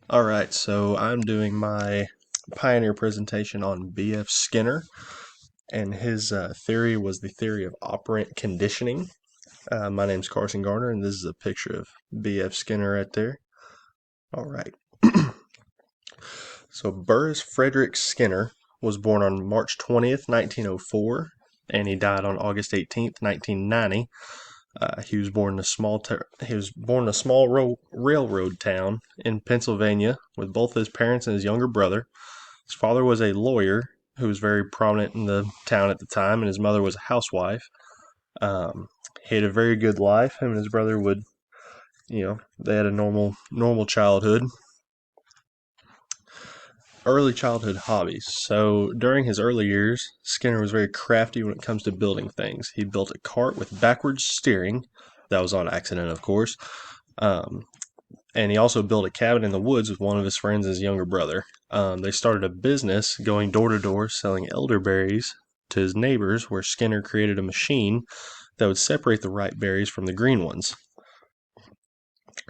Alright, so I'm doing my pioneer presentation on B.F. Skinner, and his theory was the theory of operant conditioning. My name's Carson Garner, and this is a picture of B.F. Skinner right there. Alright, so Burris Frederick Skinner was born on March 20th, 1904, and he died on August 18th, 1990. He was born in a small railroad town in Pennsylvania with both his parents and his younger brother. His father was a lawyer who was very prominent in the town at the time, and his mother was a housewife. Um, he had a very good life. Him and his brother they had a normal childhood. Early childhood hobbies. So during his early years, Skinner was very crafty when it comes to building things. He built a cart with backwards steering. That was on accident, of course. Um, and he also built a cabin in the woods with one of his friends and his younger brother. They started a business going door to door selling elderberries to his neighbors, where Skinner created a machine that would separate the ripe berries from the green ones.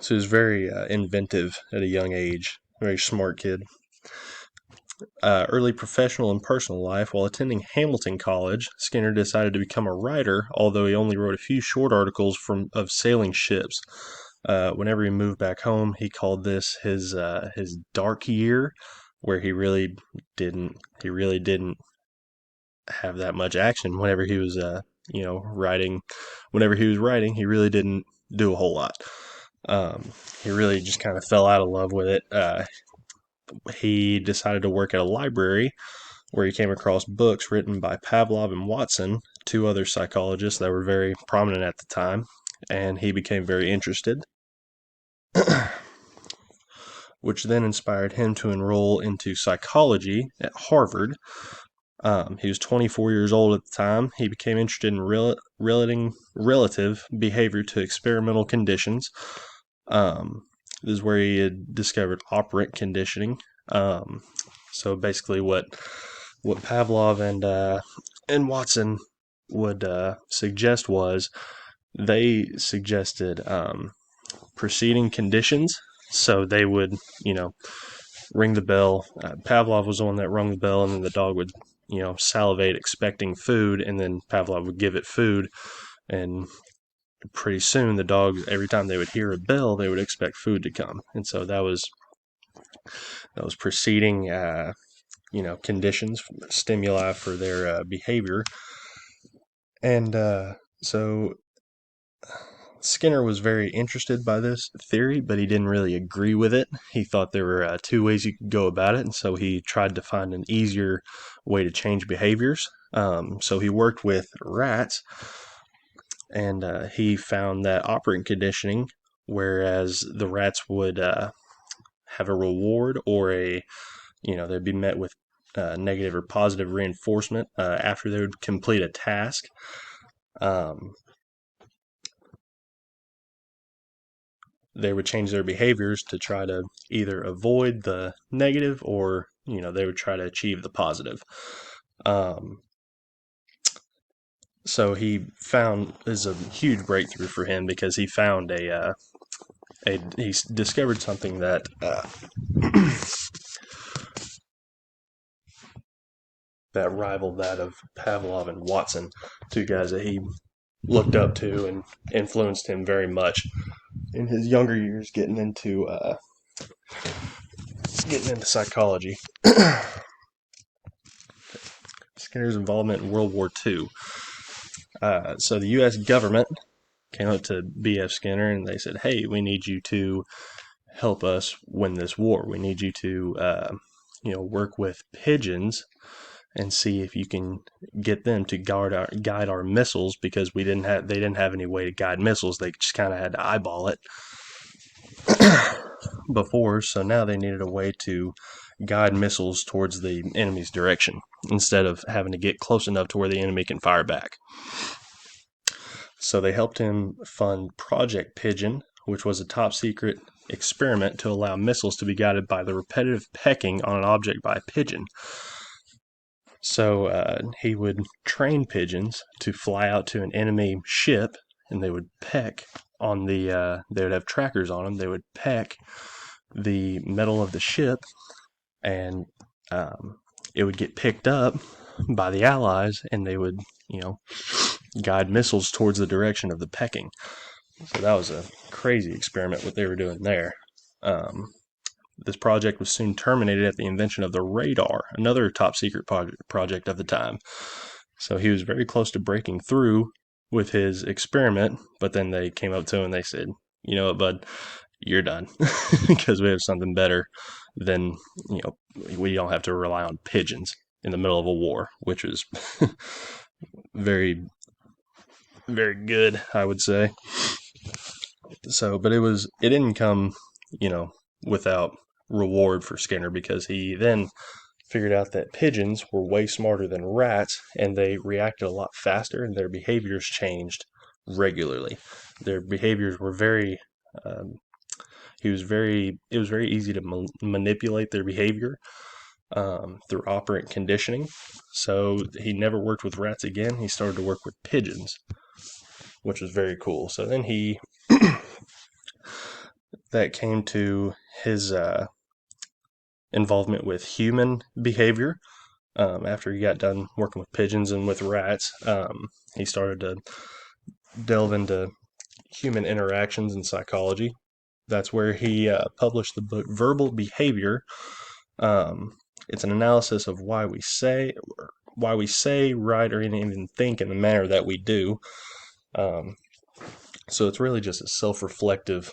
So he was very inventive at a young age, very smart kid. Early professional and personal life. While attending Hamilton College, Skinner decided to become a writer, although he only wrote a few short articles of sailing ships. Whenever he moved back home, he called this his dark year, where he really didn't have that much action. Whenever he was writing, he really didn't do a whole lot. He really just kind of fell out of love with it. He decided to work at a library where he came across books written by Pavlov and Watson, two other psychologists that were very prominent at the time, and he became very interested, which then inspired him to enroll into psychology at Harvard. He was 24 years old at the time. He became interested in relative behavior to experimental conditions. This is where he had discovered operant conditioning. So basically, what Pavlov and Watson would suggest was they suggested preceding conditions. So they would, ring the bell. Pavlov was the one that rung the bell, and then the dog would, salivate expecting food, and then Pavlov would give it food, and pretty soon the dogs, every time they would hear a bell, they would expect food to come. And so that was preceding conditions, stimuli for their behavior. And so Skinner was very interested by this theory, but he didn't really agree with it. He thought there were two ways you could go about it, and so he tried to find an easier way to change behaviors. So he worked with rats, and he found that operant conditioning, whereas the rats would have a reward or they'd be met with negative or positive reinforcement after they would complete a task. They would change their behaviors to try to either avoid the negative or, they would try to achieve the positive. So he found is a huge breakthrough for him because he found he discovered something that that rivaled that of Pavlov and Watson, two guys that he looked up to and influenced him very much in his younger years, getting into psychology. Skinner's involvement in World War II. So the U.S. government came up to B.F. Skinner and they said, "Hey, we need you to help us win this war. We need you to, work with pigeons and see if you can get them to guide our missiles, because they didn't have any way to guide missiles. They just kind of had to eyeball it before. So now they needed a way to guide missiles towards the enemy's direction instead of having to get close enough to where the enemy can fire back." So they helped him fund Project Pigeon, which was a top secret experiment to allow missiles to be guided by the repetitive pecking on an object by a pigeon. So he would train pigeons to fly out to an enemy ship, and they would peck on they would have trackers on them. They would peck the metal of the ship, and it would get picked up by the Allies, and they would, you know, guide missiles towards the direction of the pecking. So that was a crazy experiment what they were doing there. This project was soon terminated at the invention of the radar, another top secret project of the time. So he was very close to breaking through with his experiment, but then they came up to him and they said, you know what, bud, you're done because we have something better than, you know, we don't have to rely on pigeons in the middle of a war, which was very, very good, I would say. So, but it didn't come, you know, without reward for Skinner, because he then figured out that pigeons were way smarter than rats, and they reacted a lot faster, and their behaviors changed regularly. Their behaviors were very, it was very easy to manipulate their behavior through operant conditioning. So he never worked with rats again. He started to work with pigeons, which was very cool. So then that came to his involvement with human behavior. After he got done working with pigeons and with rats, he started to delve into human interactions and psychology. That's where he published the book Verbal Behavior. It's an analysis of why we say, write, or even think in the manner that we do. So it's really just a self-reflective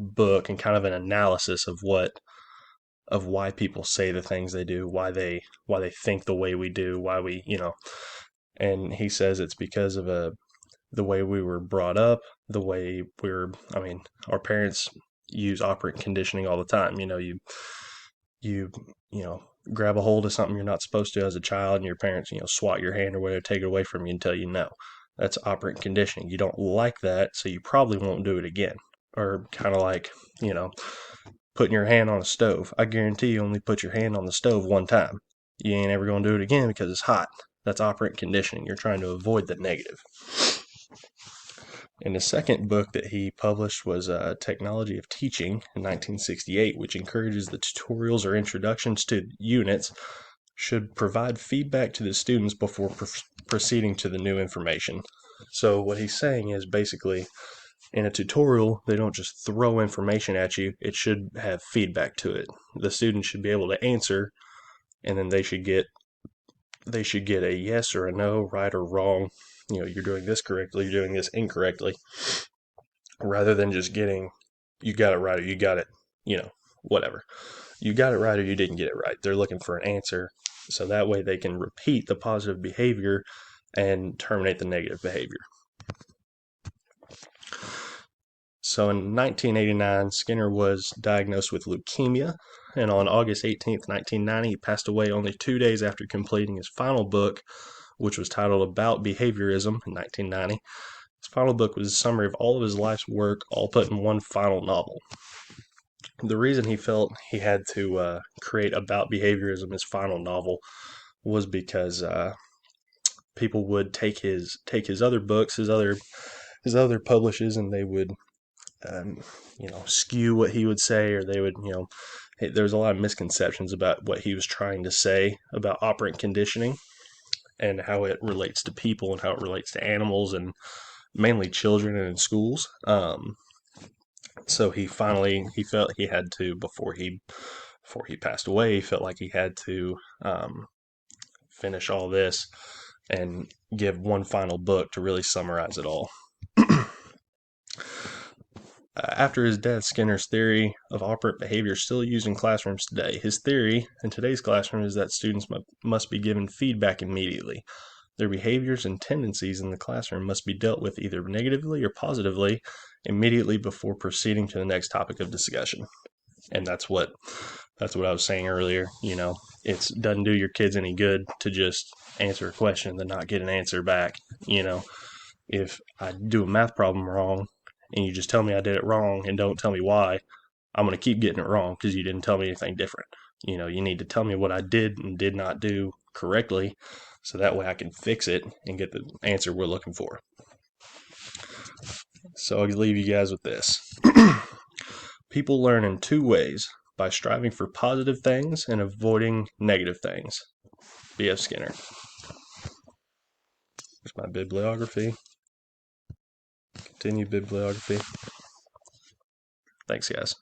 book and kind of an analysis of why people say the things they do, why they think the way we do, why we, you know. And he says it's because of the way we were brought up, the way our parents use operant conditioning all the time. You know, you know, grab a hold of something you're not supposed to as a child, and your parents, you know, swat your hand or whatever, take it away from you and tell you no. That's operant conditioning. You don't like that, so you probably won't do it again. Or kind of like, you know, putting your hand on a stove. I guarantee you only put your hand on the stove one time. You ain't ever going to do it again because it's hot. That's operant conditioning. You're trying to avoid the negative. And the second book that he published was Technology of Teaching in 1968, which encourages the tutorials or introductions to units should provide feedback to the students before proceeding to the new information. So what he's saying is basically, in a tutorial, they don't just throw information at you. It should have feedback to it. The students should be able to answer, and then they should get a yes or a no, right or wrong. You know, you're doing this correctly, you're doing this incorrectly, rather than just getting, you got it right or you got it, you know, whatever. You got it right or you didn't get it right. They're looking for an answer, so that way they can repeat the positive behavior and terminate the negative behavior. So in 1989, Skinner was diagnosed with leukemia, and on August 18th, 1990, he passed away only 2 days after completing his final book, which was titled About Behaviorism in 1990. His final book was a summary of all of his life's work, all put in one final novel. The reason he felt he had to create About Behaviorism, his final novel, was because people would take his other books, his other publishes, and they would you know, skew what he would say, or they would, you know, there's a lot of misconceptions about what he was trying to say about operant conditioning and how it relates to people and how it relates to animals and mainly children and in schools. So he felt he had to, before he passed away, he felt like he had to finish all this and give one final book to really summarize it all. After his death, Skinner's theory of operant behavior is still used in classrooms today. His theory in today's classroom is that students must be given feedback immediately. Their behaviors and tendencies in the classroom must be dealt with either negatively or positively immediately before proceeding to the next topic of discussion. And that's what I was saying earlier. You know, it doesn't do your kids any good to just answer a question and then not get an answer back. You know, if I do a math problem wrong and you just tell me I did it wrong and don't tell me why, I'm going to keep getting it wrong because you didn't tell me anything different. You know, you need to tell me what I did and did not do correctly, so that way I can fix it and get the answer we're looking for. So I'll leave you guys with this. People learn in two ways: by striving for positive things and avoiding negative things. B.F. Skinner. Here's my bibliography. Continue bibliography. Thanks, guys.